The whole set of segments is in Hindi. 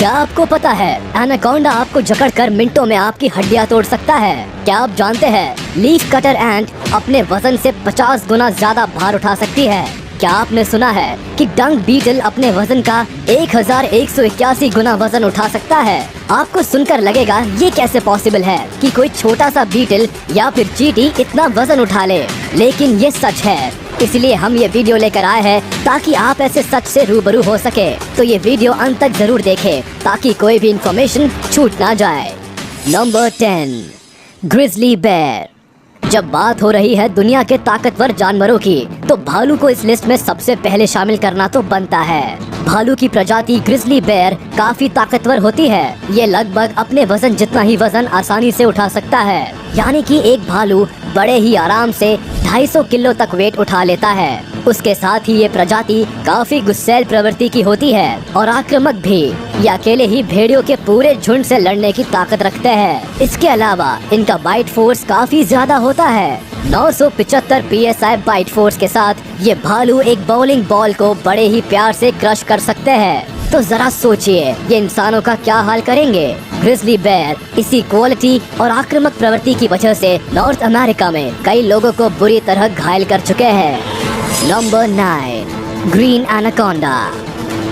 क्या आपको पता है एनाकोंडा आपको जकड़कर मिनटों में आपकी हड्डियां तोड़ सकता है? क्या आप जानते हैं लीफ कटर एंट अपने वजन से 50 गुना ज्यादा भार उठा सकती है? क्या आपने सुना है कि डंग बीटल अपने वजन का 1181 गुना वजन उठा सकता है? आपको सुनकर लगेगा ये कैसे पॉसिबल है कि कोई छोटा सा बीटल या फिर चींटी इतना वजन उठा ले, लेकिन ये सच है। इसलिए हम ये वीडियो लेकर आए हैं ताकि आप ऐसे सच से रूबरू हो सके। तो ये वीडियो अंत तक जरूर देखें ताकि कोई भी इंफॉर्मेशन छूट ना जाए। Number 10, grizzly bear. जब बात हो रही है दुनिया के ताकतवर जानवरों की, तो भालू को इस लिस्ट में सबसे पहले शामिल करना तो बनता है। भालू की प्रजाति ग्रिजली बेयर काफी ताकतवर होती है। ये लगभग अपने वजन जितना ही वजन आसानी से उठा सकता है, यानी कि एक भालू बड़े ही आराम से 250 किलो तक वेट उठा लेता है। उसके साथ ही ये प्रजाति काफी गुस्सैल प्रवृत्ति की होती है और आक्रामक भी। ये अकेले ही भेड़ियों के पूरे झुंड से लड़ने की ताकत रखते हैं। इसके अलावा इनका बाइट फोर्स काफी ज्यादा होता है। 975 PSI बाइट फोर्स के साथ ये भालू एक बाउलिंग बॉल को बड़े ही प्यार से क्रश कर सकते हैं। तो जरा सोचिए ये इंसानों का क्या हाल करेंगे। ग्रिजली बेयर इसी क्वालिटी और आक्रामक प्रवृत्ति की वजह से नॉर्थ अमेरिका में कई लोगों को बुरी तरह घायल कर चुके हैं। Number 9, green anaconda.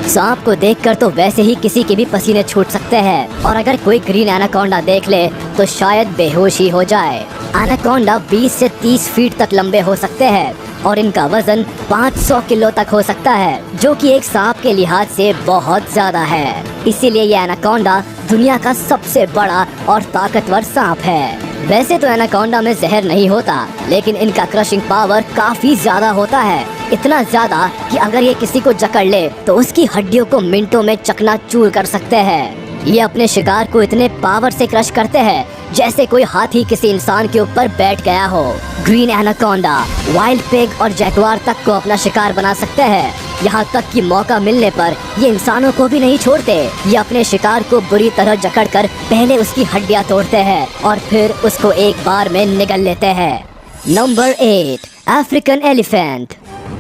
सांप को देखकर तो वैसे ही किसी के भी पसीने छूट सकते हैं, और अगर कोई ग्रीन एनाकोंडा देख ले तो शायद बेहोश ही हो जाए। एनाकोंडा 20 से 30 फीट तक लंबे हो सकते हैं और इनका वजन 500 किलो तक हो सकता है, जो कि एक सांप के लिहाज से बहुत ज्यादा है। इसीलिए ये एनाकोंडा दुनिया का सबसे बड़ा और ताकतवर सांप है। वैसे तो एनाकोंडा में जहर नहीं होता, लेकिन इनका क्रशिंग पावर काफी ज्यादा होता है। इतना ज्यादा कि अगर ये किसी को जकड़ ले तो उसकी हड्डियों को मिनटों में चकनाचूर कर सकते हैं। ये अपने शिकार को इतने पावर से क्रश करते हैं जैसे कोई हाथी किसी इंसान के ऊपर बैठ गया हो। ग्रीन एनाकोंडा वाइल्ड पिग और जैगुआर तक को अपना शिकार बना सकते हैं। यहाँ तक कि मौका मिलने पर ये इंसानों को भी नहीं छोड़ते। ये अपने शिकार को बुरी तरह जकड़कर पहले उसकी हड्डियाँ तोड़ते हैं और फिर उसको एक बार में निगल लेते हैं। Number 8, African elephant.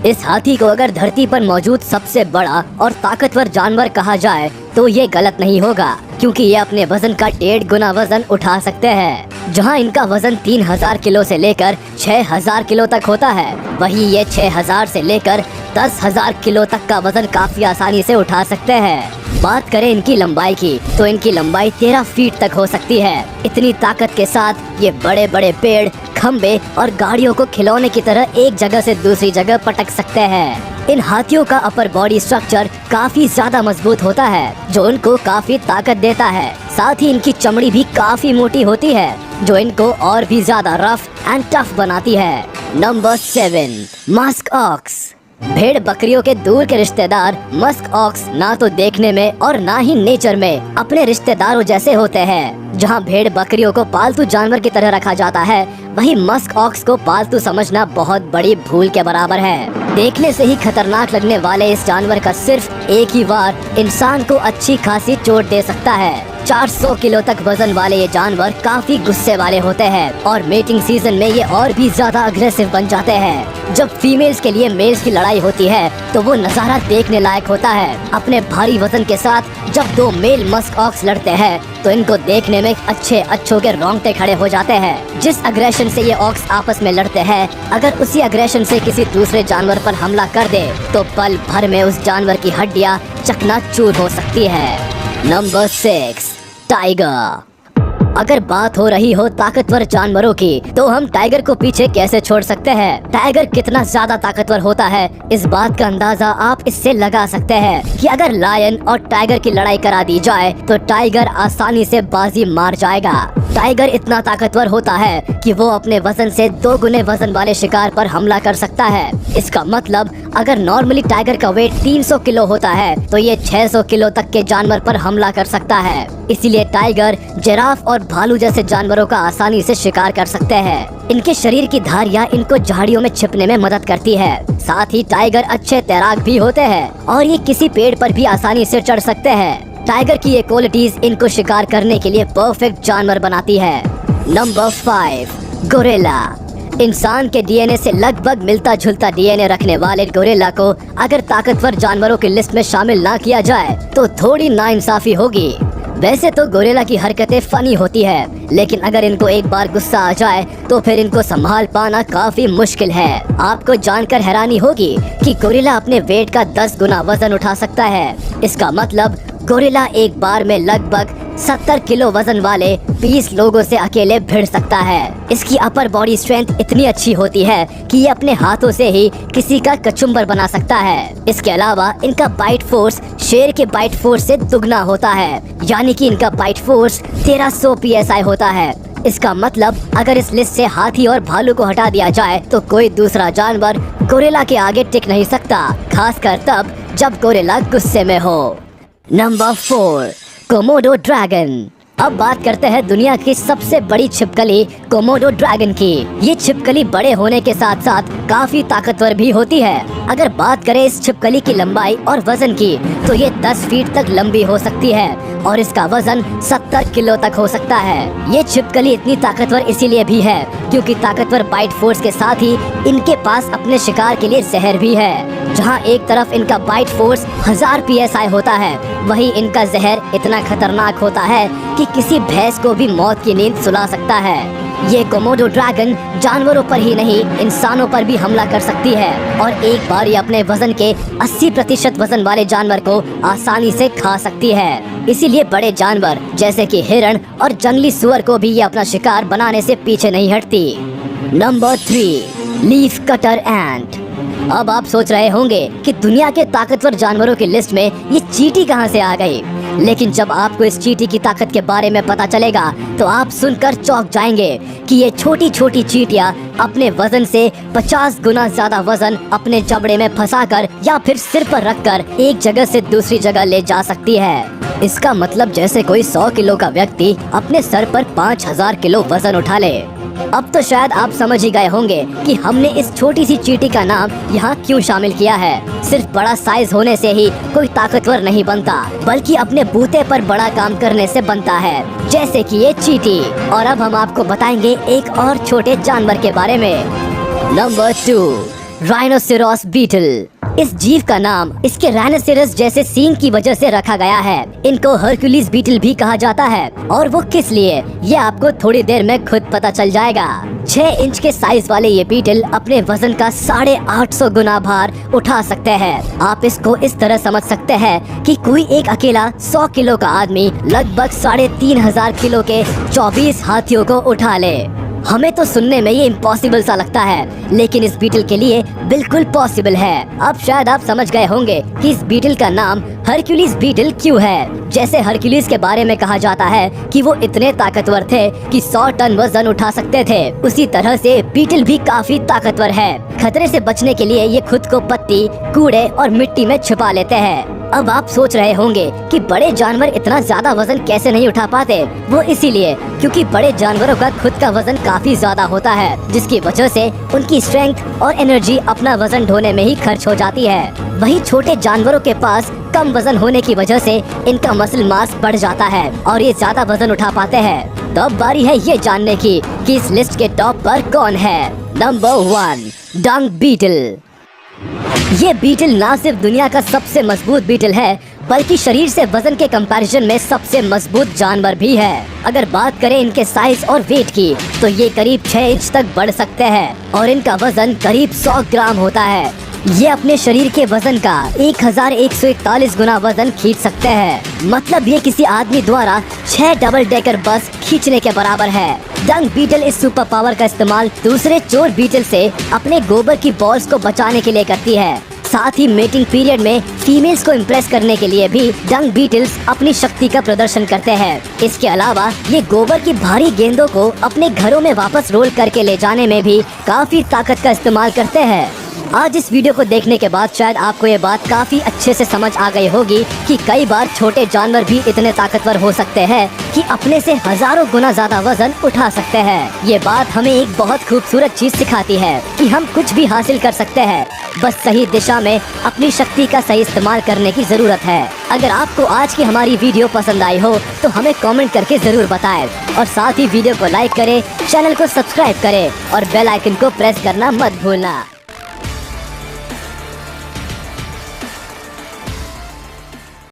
इस हाथी को अगर धरती पर मौजूद सबसे बड़ा और ताकतवर जानवर कहा जाए तो ये गलत नहीं होगा, क्योंकि ये अपने वजन का 1.5 गुना वजन उठा सकते हैं। जहां इनका वजन 3000 किलो से लेकर 6000 किलो तक होता है, वहीं ये 6000 से लेकर 10,000 किलो तक का वजन काफी आसानी से उठा सकते हैं। बात करें इनकी लंबाई की तो इनकी लंबाई 13 फीट तक हो सकती है। इतनी ताकत के साथ ये बड़े बड़े पेड़, खंबे और गाड़ियों को खिलौने की तरह एक जगह से दूसरी जगह पटक सकते हैं। इन हाथियों का अपर बॉडी स्ट्रक्चर काफी ज्यादा मजबूत होता है, जो उनको काफी ताकत देता है। साथ ही इनकी चमड़ी भी काफी मोटी होती है, जो इनको और भी ज्यादा रफ एंड टफ बनाती है। Number 7, musk ox. भेड़ बकरियों के दूर के रिश्तेदार मस्क ऑक्स ना तो देखने में और ना ही नेचर में अपने रिश्तेदारों जैसे होते हैं। जहां भेड़ बकरियों को पालतू जानवर की तरह रखा जाता है, वहीं मस्क ऑक्स को पालतू समझना बहुत बड़ी भूल के बराबर है। देखने से ही खतरनाक लगने वाले इस जानवर का सिर्फ एक ही वार इंसान को अच्छी खासी चोट दे सकता है। 400 किलो तक वजन वाले ये जानवर काफी गुस्से वाले होते हैं और मेटिंग सीजन में ये और भी ज्यादा अग्रेसिव बन जाते हैं। जब फीमेल्स के लिए मेल्स की लड़ाई होती है तो वो नजारा देखने लायक होता है। अपने भारी वजन के साथ जब 2 मेल मस्क ऑक्स लड़ते हैं तो इनको देखने में अच्छों के रोंगटे खड़े हो जाते हैं। जिस अग्रेशन से ये ऑक्स आपस में लड़ते हैं, अगर उसी अग्रेशन से किसी दूसरे जानवर पर हमला कर दे तो पल भर में उस जानवर की हड्डियां चकनाचूर हो सकती है। Number 6, tiger. अगर बात हो रही हो ताकतवर जानवरों की तो हम टाइगर को पीछे कैसे छोड़ सकते हैं। टाइगर कितना ज्यादा ताकतवर होता है, इस बात का अंदाजा आप इससे लगा सकते हैं कि अगर लायन और टाइगर की लड़ाई करा दी जाए तो टाइगर आसानी से बाजी मार जाएगा। टाइगर इतना ताकतवर होता है कि वो अपने वजन से 2 गुने वजन वाले शिकार पर हमला कर सकता है। इसका मतलब अगर नॉर्मली टाइगर का वेट 300 किलो होता है तो ये 600 किलो तक के जानवर पर हमला कर सकता है। इसीलिए टाइगर जिराफ और भालू जैसे जानवरों का आसानी से शिकार कर सकते हैं। इनके शरीर की धारियां इनको झाड़ियों में छिपने में मदद करती है। साथ ही टाइगर अच्छे तैराक भी होते हैं और ये किसी पेड़ पर भी आसानी से चढ़ सकते हैं। टाइगर की ये क्वालिटीज इनको शिकार करने के लिए परफेक्ट जानवर बनाती है। Number 5, gorilla. इंसान के डीएनए से लगभग मिलता जुलता डीएनए रखने वाले गोरिल्ला को अगर ताकतवर जानवरों की लिस्ट में शामिल ना किया जाए तो थोड़ी नाइंसाफी होगी। वैसे तो गोरिल्ला की हरकतें फनी होती है, लेकिन अगर इनको एक बार गुस्सा आ जाए तो फिर इनको संभाल पाना काफी मुश्किल है। आपको जानकर हैरानी होगी कि गोरिल्ला अपने वेट का 10 गुना वजन उठा सकता है। इसका मतलब गोरिल्ला एक बार में लगभग 70 किलो वजन वाले 20 लोगों से अकेले भिड़ सकता है। इसकी अपर बॉडी स्ट्रेंथ इतनी अच्छी होती है कि ये अपने हाथों से ही किसी का कचुम्बर बना सकता है। इसके अलावा इनका बाइट फोर्स शेर के बाइट फोर्स से दुगना होता है, यानी कि इनका बाइट फोर्स 1300 PSI होता है। इसका मतलब अगर इस लिस्ट से हाथी और भालू को हटा दिया जाए तो कोई दूसरा जानवर गोरिल्ला के आगे टिक नहीं सकता, खासकर तब जब गोरिल्ला गुस्से में हो। Number 4, Komodo dragon. अब बात करते हैं दुनिया की सबसे बड़ी छिपकली कोमोडो ड्रैगन की। ये छिपकली बड़े होने के साथ साथ काफी ताकतवर भी होती है। अगर बात करें इस छिपकली की लंबाई और वजन की तो ये 10 फीट तक लंबी हो सकती है और इसका वजन 70 किलो तक हो सकता है। ये छिपकली इतनी ताकतवर इसीलिए भी है क्योंकि ताकतवर बाइट फोर्स के साथ ही इनके पास अपने शिकार के लिए जहर भी है। जहाँ एक तरफ इनका बाइट फोर्स 1000 PSI होता है, वहीं इनका जहर इतना खतरनाक होता है कि किसी भैंस को भी मौत की नींद सुला सकता है। ये कोमोडो ड्रैगन जानवरों पर ही नहीं इंसानों पर भी हमला कर सकती है और एक बार ये अपने वजन के 80% वजन वाले जानवर को आसानी से खा सकती है। इसीलिए बड़े जानवर जैसे कि हिरण और जंगली सुअर को भी ये अपना शिकार बनाने से पीछे नहीं हटती। नंबर 3, लीफ कटर एंट। अब आप सोच रहे होंगे कि दुनिया के ताकतवर जानवरों की लिस्ट में ये चींटी कहां से आ गई, लेकिन जब आपको इस चींटी की ताकत के बारे में पता चलेगा तो आप सुनकर चौंक जाएंगे कि ये छोटी छोटी चींटियां अपने वजन से 50 गुना ज्यादा वजन अपने जबड़े में फंसाकर या फिर सिर पर रखकर एक जगह से दूसरी जगह ले जा सकती है। इसका मतलब जैसे कोई 100 किलो का व्यक्ति अपने सर पर 5000 किलो वजन उठा ले। अब तो शायद आप समझ ही गए होंगे कि हमने इस छोटी सी चींटी का नाम यहाँ क्यों शामिल किया है। सिर्फ बड़ा साइज होने से ही कोई ताकतवर नहीं बनता, बल्कि अपने बूते पर बड़ा काम करने से बनता है, जैसे कि ये चींटी। और अब हम आपको बताएंगे एक और छोटे जानवर के बारे में। Number 2, rhinoceros beetle. इस जीव का नाम इसके राइनोसेरस जैसे सींग की वजह से रखा गया है। इनको हरक्यूलिस बीटल भी कहा जाता है और वो किस लिए, ये आपको थोड़ी देर में खुद पता चल जाएगा। 6 इंच के साइज वाले ये बीटल अपने वजन का 850 गुना भार उठा सकते हैं। आप इसको इस तरह समझ सकते हैं कि कोई एक अकेला 100 किलो का आदमी लगभग 3500 किलो के 24 हाथियों को उठा ले। हमें तो सुनने में ये इम्पॉसिबल सा लगता है, लेकिन इस बीटल के लिए बिल्कुल पॉसिबल है। अब शायद आप समझ गए होंगे कि इस बीटल का नाम हरक्यूलिस बीटल क्यों है। जैसे हरक्यूलिस के बारे में कहा जाता है कि वो इतने ताकतवर थे कि 100 टन वजन उठा सकते थे, उसी तरह से बीटल भी काफी ताकतवर है। खतरे से बचने के लिए ये खुद को पत्ती, कूड़े और मिट्टी में छुपा लेते हैं। अब आप सोच रहे होंगे कि बड़े जानवर इतना ज्यादा वजन कैसे नहीं उठा पाते। वो इसीलिए क्योंकि बड़े जानवरों का खुद का वजन काफी ज्यादा होता है, जिसकी वजह से उनकी स्ट्रेंथ और एनर्जी अपना वजन ढोने में ही खर्च हो जाती है। वहीं छोटे जानवरों के पास कम वजन होने की वजह से इनका मसल मास बढ़ जाता है और ये ज्यादा वजन उठा पाते हैं। तो अब बारी है ये जानने की कि इस लिस्ट के टॉप पर कौन है। Number 1, dung beetle. ये बीटल ना सिर्फ दुनिया का सबसे मजबूत बीटल है, बल्कि शरीर से वजन के कंपैरिजन में सबसे मजबूत जानवर भी है। अगर बात करें इनके साइज और वेट की तो ये करीब 6 इंच तक बढ़ सकते हैं और इनका वजन करीब 100 ग्राम होता है। ये अपने शरीर के वजन का 1141 गुना वजन खींच सकते हैं। मतलब ये किसी आदमी द्वारा 6 डबल डेकर बस खींचने के बराबर है। डंग बीटल इस सुपर पावर का इस्तेमाल दूसरे चोर बीटल से अपने गोबर की बॉल्स को बचाने के लिए करती है। साथ ही मेटिंग पीरियड में फीमेल्स को इम्प्रेस करने के लिए भी डंग बीटल्स अपनी शक्ति का प्रदर्शन करते हैं। इसके अलावा ये गोबर की भारी गेंदों को अपने घरों में वापस रोल करके ले जाने में भी काफी ताकत का इस्तेमाल करते हैं। आज इस वीडियो को देखने के बाद शायद आपको ये बात काफी अच्छे से समझ आ गई होगी कि कई बार छोटे जानवर भी इतने ताकतवर हो सकते हैं कि अपने से हजारों गुना ज्यादा वजन उठा सकते हैं। ये बात हमें एक बहुत खूबसूरत चीज सिखाती है कि हम कुछ भी हासिल कर सकते हैं, बस सही दिशा में अपनी शक्ति का सही इस्तेमाल करने की जरूरत है। अगर आपको आज की हमारी वीडियो पसंद आई हो तो हमें कमेंट करके जरूर बताएं और साथ ही वीडियो को लाइक करें, चैनल को सब्सक्राइब करें और बेल आइकन को प्रेस करना मत भूलना।